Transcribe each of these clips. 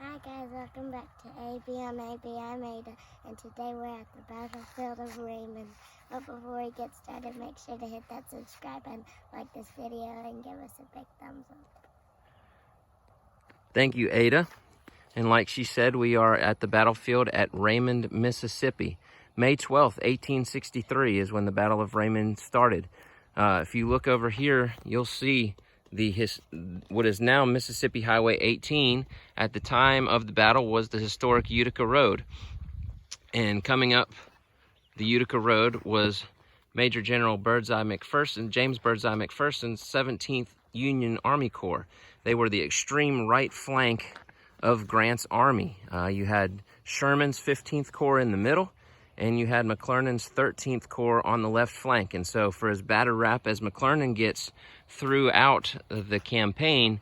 Hi guys, welcome back to AB. I'm Ada, and today we're at the battlefield of Raymond. But before we get started, make sure to hit that subscribe button, like this video, and give us a big thumbs up. Thank you, Ada. And like she said, we are at the battlefield at Raymond, Mississippi. May 12th, 1863 is when the Battle of Raymond started. If you look over here, you'll see what is now Mississippi Highway 18. At the time of the battle was the historic Utica Road. And coming up the Utica Road was Major General James Birdseye McPherson's 17th Union Army Corps. They were the extreme right flank of Grant's army. You had Sherman's 15th Corps in the middle, and you had McClernand's 13th Corps on the left flank. And so for as bad a rap as McClernand gets throughout the campaign,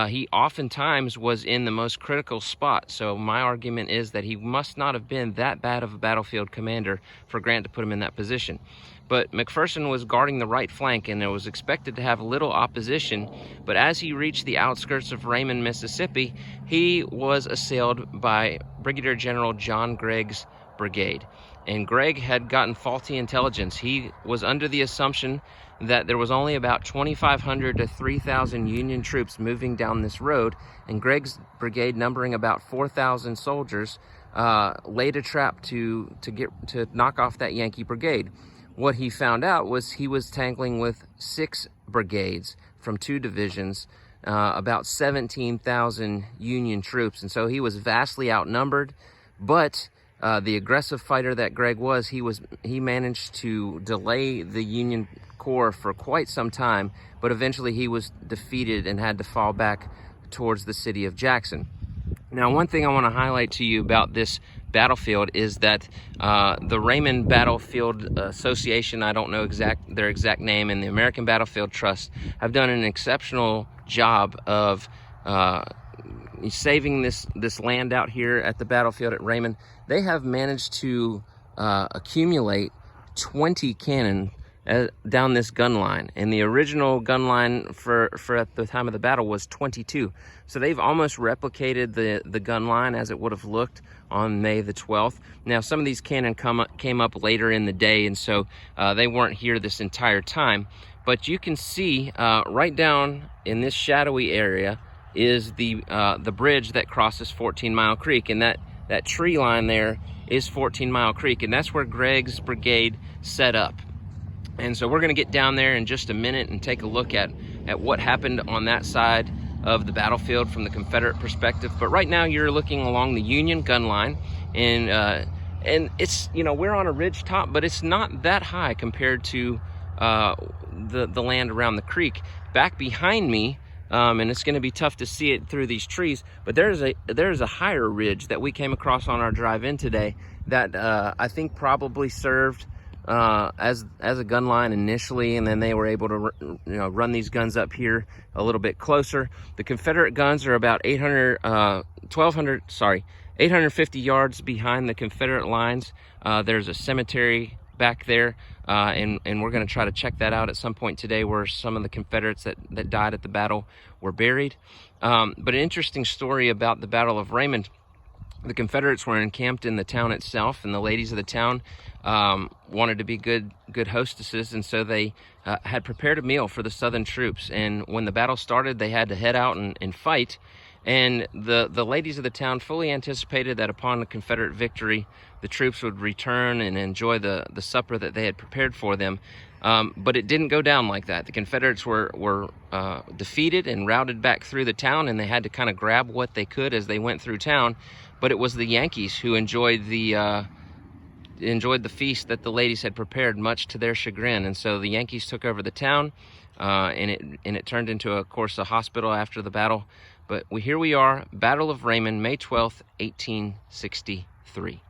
he oftentimes was in the most critical spot. So my argument is that he must not have been that bad of a battlefield commander for Grant to put him in that position. But McPherson was guarding the right flank, and it was expected to have little opposition. But as he reached the outskirts of Raymond, Mississippi, he was assailed by Brigadier General John Gregg's brigade. And Gregg had gotten faulty intelligence. He was under the assumption that there was only about 2,500 to 3,000 Union troops moving down this road, and Gregg's brigade, numbering about 4,000 soldiers, laid a trap to knock off that Yankee brigade. What he found out was he was tangling with 6 brigades from 2 divisions, about 17,000 Union troops, and so he was vastly outnumbered. But the aggressive fighter that Gregg was, he managed to delay the Union Corps for quite some time, but eventually he was defeated and had to fall back towards the city of Jackson. Now, one thing I want to highlight to you about this battlefield is that the Raymond Battlefield Association, I don't know their exact name, and the American Battlefield Trust have done an exceptional job of saving this land out here at the battlefield at Raymond. They have managed to accumulate 20 cannon down this gun line, and the original gun line for at the time of the battle was 22. So they've almost replicated the gun line as it would have looked on May the 12th. Now, some of these cannon came up later in the day, and so they weren't here this entire time. But you can see right down in this shadowy area is the bridge that crosses 14-Mile Creek, and that tree line there is 14-Mile Creek, and that's where Gregg's brigade set up. And so we're going to get down there in just a minute and take a look at what happened on that side of the battlefield from the Confederate perspective. But right now you're looking along the Union gun line, and it's, we're on a ridge top, but it's not that high compared to the land around the creek. Back behind me, and it's going to be tough to see it through these trees, but there's a higher ridge that we came across on our drive in today that I think probably served as a gun line initially, and then they were able to run these guns up here a little bit closer. The Confederate guns are about 850 yards behind the Confederate lines. There's a cemetery back there, and we're going to try to check that out at some point today, where some of the Confederates that died at the battle were buried. But an interesting story about the Battle of Raymond: the Confederates were encamped in the town itself, and the ladies of the town wanted to be good hostesses, and so they had prepared a meal for the Southern troops. And when the battle started, they had to head out and fight. And the ladies of the town fully anticipated that upon the Confederate victory, the troops would return and enjoy the supper that they had prepared for them. But it didn't go down like that. The Confederates were defeated and routed back through the town, and they had to kind of grab what they could as they went through town. But it was the Yankees who enjoyed the feast that the ladies had prepared, much to their chagrin. And so the Yankees took over the town, and it turned into, of course, a hospital after the battle. But here we are, Battle of Raymond, May 12th, 1863.